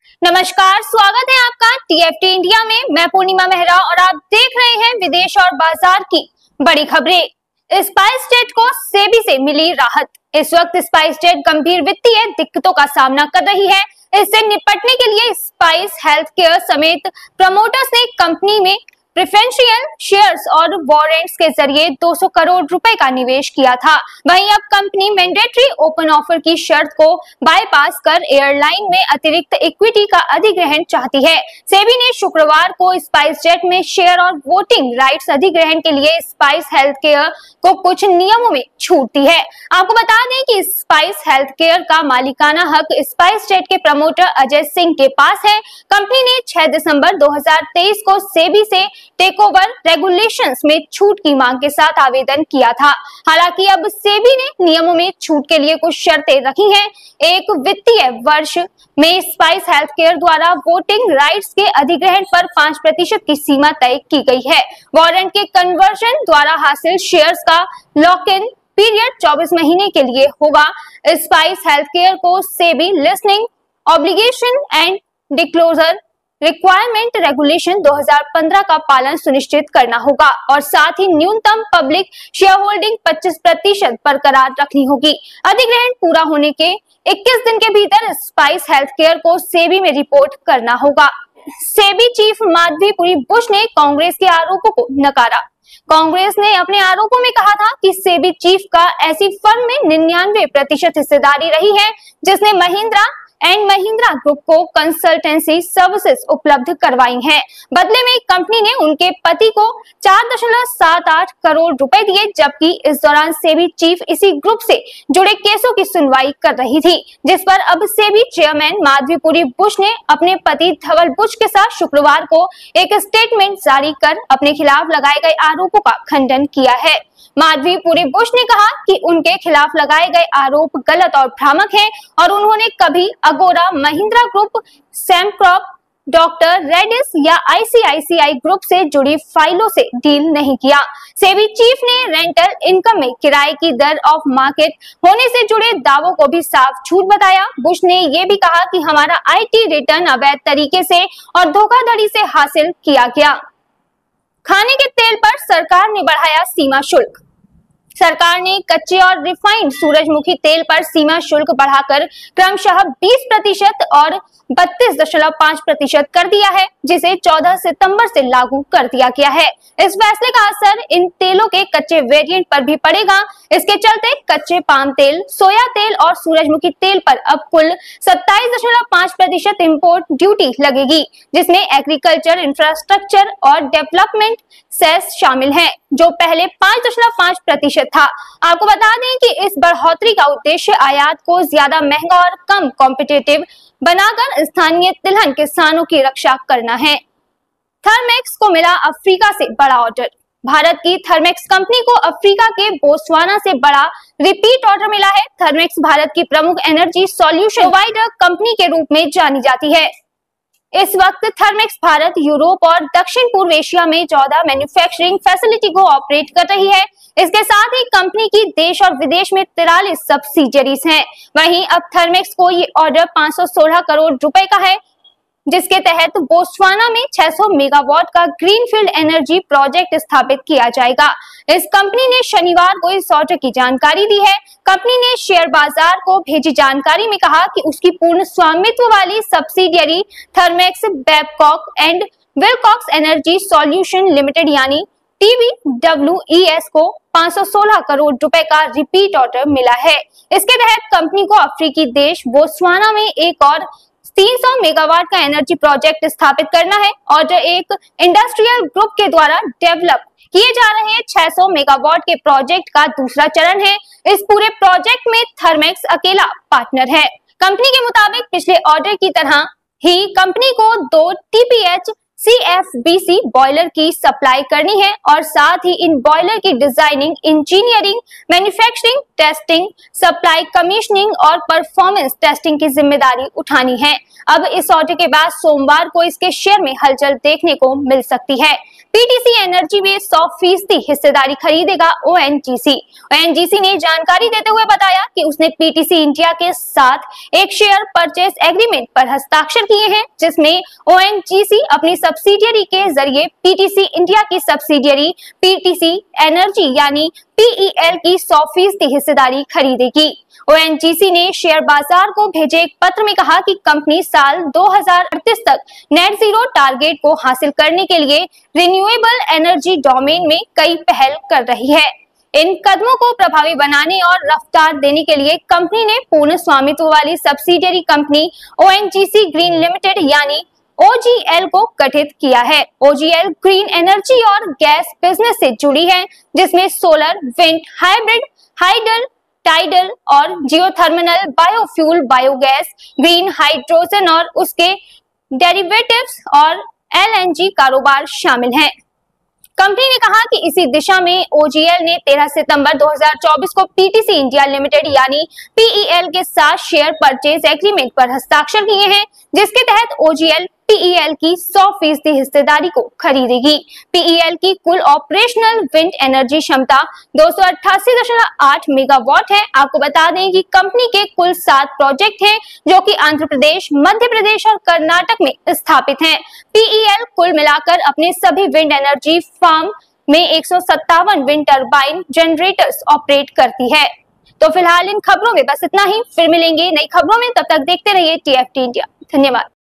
नमस्कार, स्वागत है आपका टीएफटी इंडिया में। मैं पूर्णिमा मेहरा और आप देख रहे हैं विदेश और बाजार की बड़ी खबरें। स्पाइसजेट को सेबी से मिली राहत। इस वक्त स्पाइसजेट गंभीर वित्तीय दिक्कतों का सामना कर रही है। इससे निपटने के लिए स्पाइस हेल्थकेयर समेत प्रमोटर्स ने कंपनी में प्रेफरेंशियल शेयर्स और वारंट्स के जरिए 200 करोड़ रुपए का निवेश किया था। वहीं अब कंपनी मैंडेटरी ओपन ऑफर की शर्त को बाईपास कर एयरलाइन में अतिरिक्त इक्विटी का अधिग्रहण चाहती है। सेबी ने शुक्रवार को स्पाइसजेट में शेयर और वोटिंग राइट्स अधिग्रहण के लिए स्पाइस हेल्थकेयर को कुछ नियमों में छूट दी है। आपको बता दें कि स्पाइस हेल्थकेयर का मालिकाना हक स्पाइसजेट के प्रमोटर अजय सिंह के पास है। कंपनी ने 6 दिसंबर 2023 को सेबी से टेकओवर रेगुलेशंस में छूट की मांग के साथ आवेदन किया था। हालांकि अब सेबी ने नियमों में छूट के लिए कुछ शर्तें रखी हैं। एक वित्तीय वर्ष में स्पाइस हेल्थकेयर द्वारा वोटिंग राइट्स के अधिग्रहण पर 5% की सीमा तय की गई है। वारंट के कन्वर्जन द्वारा हासिल शेयर्स का लॉक इन पीरियड 24 महीने के लिए होगा। स्पाइस हेल्थकेयर को SEBI listing obligation and disclosure requirement regulation 2015 का पालन सुनिश्चित करना होगा और साथ ही न्यूनतम पब्लिक शेयर होल्डिंग 25% बरकरार रखनी होगी। अधिग्रहण पूरा होने के 21 दिन के भीतर स्पाइस हेल्थकेयर को सेबी में रिपोर्ट करना होगा। सेबी चीफ माधवी बुश ने कांग्रेस के आरोपों को नकारा। कांग्रेस ने अपने आरोपों में कहा था कि सेबी चीफ का ऐसी फर्म में 99% हिस्सेदारी रही है जिसने महिंद्रा एंड महिंद्रा ग्रुप को कंसल्टेंसी सर्विसेज उपलब्ध करवाई हैं। बदले में कंपनी ने उनके पति को 4.78 करोड़ रुपए दिए, जबकि इस दौरान सेबी चीफ इसी ग्रुप से जुड़े केसों की सुनवाई कर रही थी, जिस पर अब सेबी चेयरमैन माधवी बुश ने अपने पति धवल बुश के साथ शुक्रवार को एक स्टेटमेंट जारी कर अपने खिलाफ लगाए गए आरोपों का खंडन किया है। माधवी बुश ने कहा कि उनके खिलाफ लगाए गए आरोप गलत और भ्रामक हैं और उन्होंने कभी अगोरा, महिंद्रा ग्रुप, सेमक्रॉप, डॉक्टर रेडिस या आईसीआईसीआई ग्रुप से जुड़ी फाइलों से डील नहीं किया। सेबी चीफ ने रेंटल इनकम में किराए की दर ऑफ मार्केट होने से जुड़े दावों को भी साफ झूठ बताया। बुश ने ये भी कहा कि हमारा आईटी रिटर्न अवैध तरीके से और धोखाधड़ी से हासिल किया गया। खाने के तेल पर सरकार ने बढ़ाया सीमा शुल्क। सरकार ने कच्चे और रिफाइंड सूरजमुखी तेल पर सीमा शुल्क बढ़ाकर क्रमशः 20% और 32.5% कर दिया है, जिसे 14 सितंबर से लागू कर दिया गया है। इस फैसले का असर इन तेलों के कच्चे वेरिएंट पर भी पड़ेगा। इसके चलते कच्चे पाम तेल, सोया तेल और सूरजमुखी तेल पर अब कुल 27.5% इंपोर्ट ड्यूटी लगेगी, जिसमें एग्रीकल्चर, इंफ्रास्ट्रक्चर और डेवलपमेंट सेस शामिल है, जो पहले 5.5% था। आपको बता दें कि इस बढ़ोतरी का उद्देश्य आयात को ज्यादा महंगा और कम कॉम्पिटिटिव बनाकर स्थानीय तिलहन किसानों की रक्षा करना है। थर्मेक्स को मिला अफ्रीका से बड़ा ऑर्डर। भारत की थर्मेक्स कंपनी को अफ्रीका के बोत्सवाना से बड़ा रिपीट ऑर्डर मिला है। थर्मेक्स भारत की प्रमुख एनर्जी सॉल्यूशन प्रोवाइडर कंपनी के रूप में जानी जाती है। इस वक्त थर्मेक्स भारत, यूरोप और दक्षिण पूर्व एशिया में 14 मैन्युफैक्चरिंग फैसिलिटी को ऑपरेट कर रही है। इसके साथ ही कंपनी की देश और विदेश में 43 सब्सिडियरीज हैं। वहीं अब थर्मेक्स को ये ऑर्डर 516 करोड़ रुपए का है, जिसके तहत बोत्सवाना में 600 मेगावाट का ग्रीनफील्ड एनर्जी प्रोजेक्ट स्थापित किया जाएगा। इस कंपनी ने शनिवार को इस ऑर्डर की जानकारी दी है। कंपनी ने शेयर बाजार को भेजी जानकारी में कहा कि उसकी पूर्ण स्वामित्व वाली subsidiary Thermax Babcock and Wilcox energy solution limited यानी TBWES को 516 करोड़ रुपए का रिपीट ऑर्डर मिला है। इसके तहत कंपनी को अफ्रीकी देश बोत्सवाना में एक और 300 मेगावाट का एनर्जी प्रोजेक्ट स्थापित करना है और एक इंडस्ट्रियल ग्रुप के द्वारा डेवलप किए जा रहे 600 मेगावाट के प्रोजेक्ट का दूसरा चरण है। इस पूरे प्रोजेक्ट में थर्मेक्स अकेला पार्टनर है। कंपनी के मुताबिक पिछले ऑर्डर की तरह ही कंपनी को 2 TPH CFBC बॉयलर की सप्लाई करनी है और साथ ही इन बॉयलर की designing, engineering, manufacturing, testing, supply, commissioning और परफॉर्मेंस टेस्टिंग की जिम्मेदारी उठानी है। अब इस ऑर्डर के बाद सोमवार को इसके शेयर में हलचल देखने को मिल सकती है। पीटीसी एनर्जी में 100% हिस्सेदारी खरीदेगा ओएनजीसी। ओएनजीसी ने जानकारी देते हुए बताया कि उसने पीटीसी इंडिया के साथ एक शेयर परचेस एग्रीमेंट पर हस्ताक्षर किए हैं, जिसमें ओएनजीसी अपनी सब्सिडियरी के जरिए पीटीसी इंडिया की सब्सिडियरी पीटीसी एनर्जी यानी पीईएल की 100% हिस्सेदारी खरीदेगी। ओएनजीसी ने शेयर बाजार को भेजे एक पत्र में कहा कि कंपनी साल 2038 तक नेट जीरो टारगेट को हासिल करने के लिए रिन्यूएबल एनर्जी डोमेन में कई पहल कर रही है। इन कदमों को प्रभावी बनाने और रफ्तार देने के लिए कंपनी ने पूर्ण स्वामित्व वाली subsidiary company ONGC green limited यानी ओजीएल को गठित किया है। ओजीएल ग्रीन एनर्जी और गैस बिजनेस से जुड़ी है, जिसमें solar, wind, hybrid, hydel, tidal और geothermal, biofuel, biogas, green hydrogen और उसके डेरिवेटिव्स और एलएनजी कारोबार शामिल हैं। कंपनी ने कहा कि इसी दिशा में ओजीएल ने 13 सितंबर 2024 को पीटीसी इंडिया लिमिटेड यानी पीईएल के साथ शेयर परचेज एग्रीमेंट पर हस्ताक्षर किए हैं, जिसके तहत ओजीएल पीईएल की 100% हिस्सेदारी को खरीदेगी। पीईएल की कुल ऑपरेशनल विंड एनर्जी क्षमता 288.8 मेगावाट है। आपको बता दें कि कंपनी के कुल 7 प्रोजेक्ट हैं, जो कि आंध्र प्रदेश, मध्य प्रदेश और कर्नाटक में स्थापित हैं। पीईएल कुल मिलाकर अपने सभी विंड एनर्जी फार्म में 157 विंड टरबाइन जनरेटर्स ऑपरेट करती है। तो फिलहाल इन खबरों में बस इतना ही। फिर मिलेंगे नई खबरों में, तब तक देखते रहिए टीएफटी इंडिया। धन्यवाद।